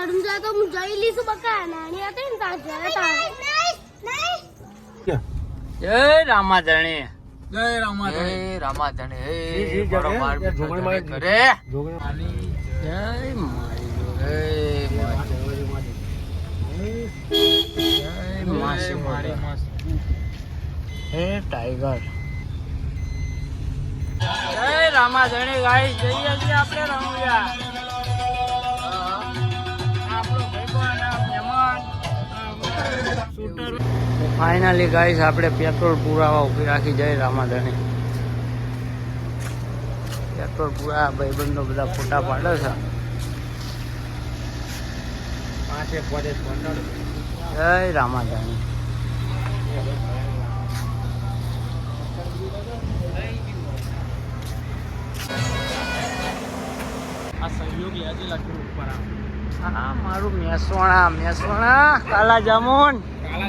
રણુજા તો હું જઈ લીશું બકા નાની હતી ને તાર ઘરે તાર જય રામાધણી જય રામાધણી જય રામાધણી હે જી, મારો જય, માર જય, જોગણી મારી. કરે જોગણી જય મારી જય માસી મારી હે ટાઈગર જય રામાધણી ગાઈસ જઈએ છીએ આપણે રણુજા આપણો ભાઈબંધ આ મહેમાન શૂટર ફાઇનલી ગાઈસ આપણે પેટ્રોલ પુરાવા ઉભી રાખી જય રામાધણી પેટ્રોલ પુરા ભાઈબંધો બધા ફોટા પાડે છે પાંચે પડે પંદર જય રામાધણી આ સહયોગી આજે લખ્યું ઉપર હા મારું મહેસાણા કાલા જામુન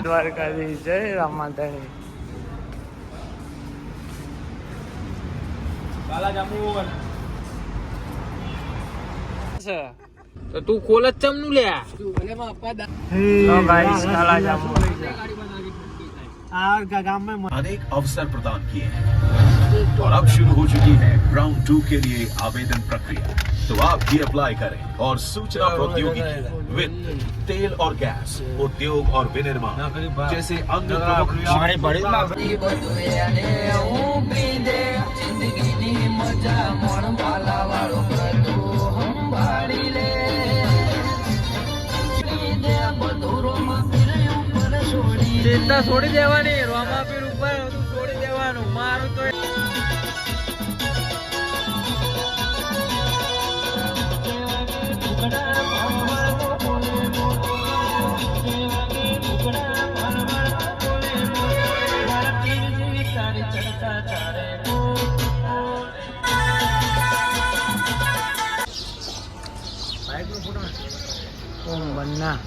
દ્વારકાધીશ જય રામાધણી કાલા જામુન તો તું ખોલ જ ચમનું લે તો ગાઈસ કાલા જામુન अनेक अवसर प्रदान किए हैं और अब शुरू हो चुकी है राउंड 2 के लिए आवेदन प्रक्रिया तो आप भी अप्लाई करें और सूचना प्रौद्योगिकी वित्त तेल और गैस उद्योग और विनिर्माण जैसे अन्य प्रमुख ચિંતા છોડી દેવાની રોમાપીર ઉપર છોડી દેવાનું મારું તો ઓમ બન્ના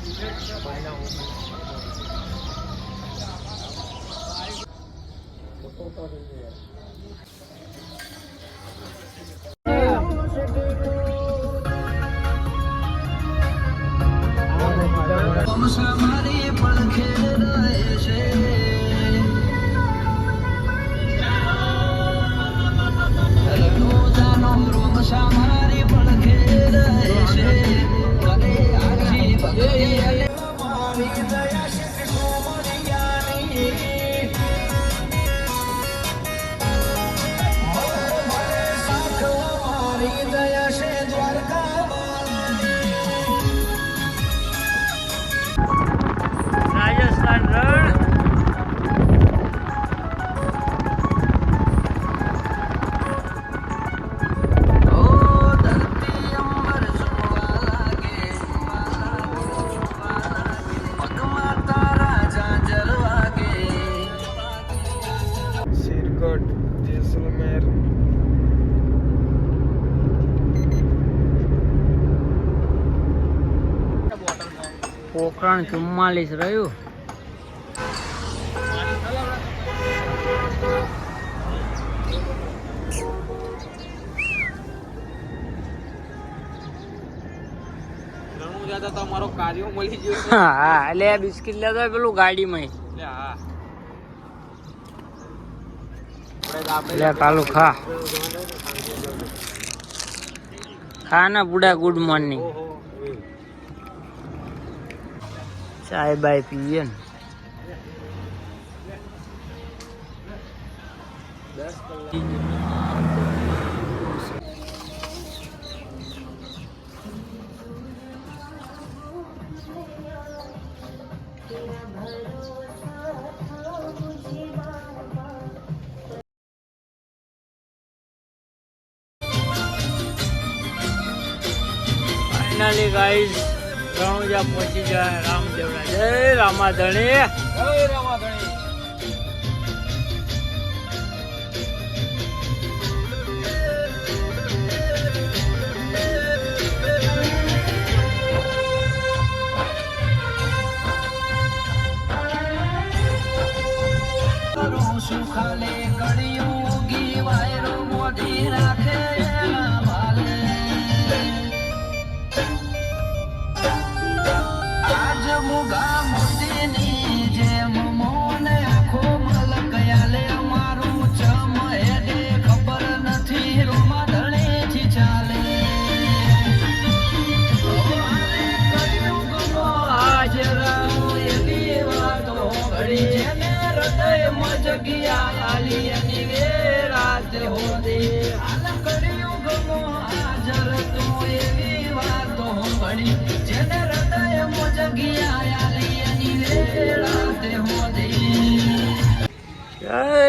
રાજસ્થાન રણ સિરગઢ જેસલમેર પોખરણ 44 રહ્યું રણુજા તો તમારો કાર્યો મળી ગયો છે. હા એટલે આ બિસ્કિટ લેતો હોય પેલું ગાડીમાં લે હા લે કાલુ ખા ના બુડા ગુડ મોર્નિંગ ચાય બાય પીએ ને ફાઇનલી ગાઈસ રણુજા પહોંચી ગયા રામદેવડા જય રામાધણી જય રામાધણી સુખાલે કડિયું ગી વાયરો મોઢી રાખે ભાલે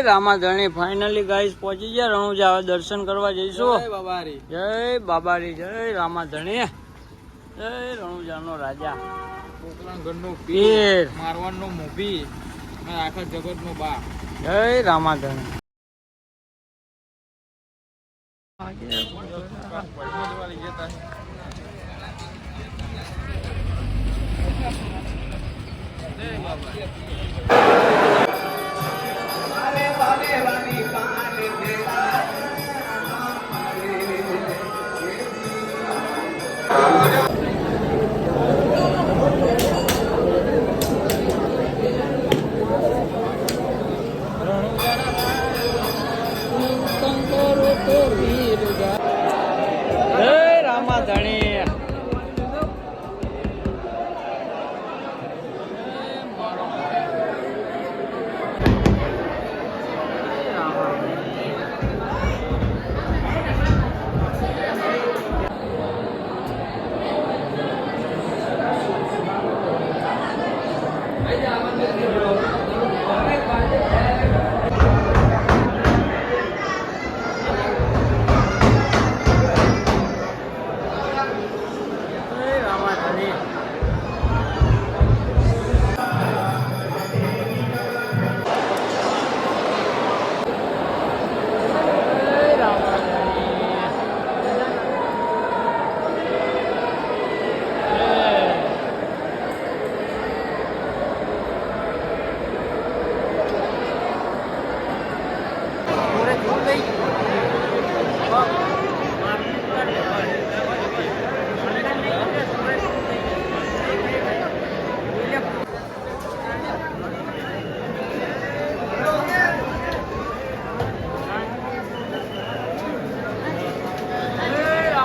રામાધણી ફાઇનલી ગાઈસ પહોંચી ગયા રણુજા. હવે દર્શન કરવા જઈશું. જય બાબારી. જય બાબારી, જય રામાધણી, જય રણુજાનો રાજા, કોકલાણ ઘરનું પીર, મારવાડનો મોભી અને આખા જગતનો બા. જય રામાધણી. જય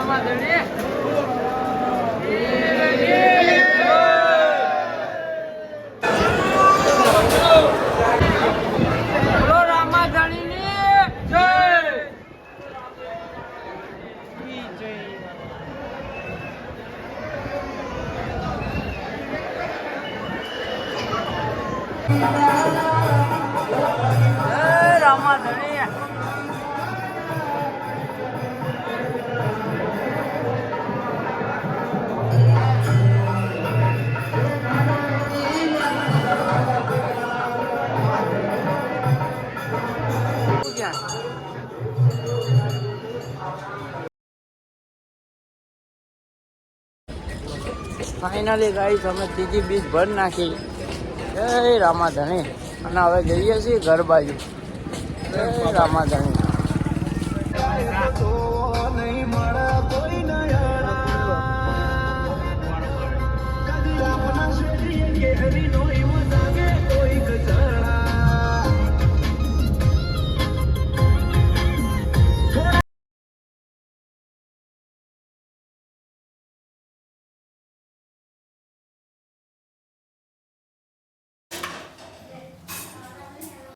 રામાધણી. ફાઇનલી ગાઈસ અમે ત્રીજી બીજ ભર નાખી. જય રામાધણી. અને હવે જઈએ છીએ ઘર બાજુ. જય રામાધણી.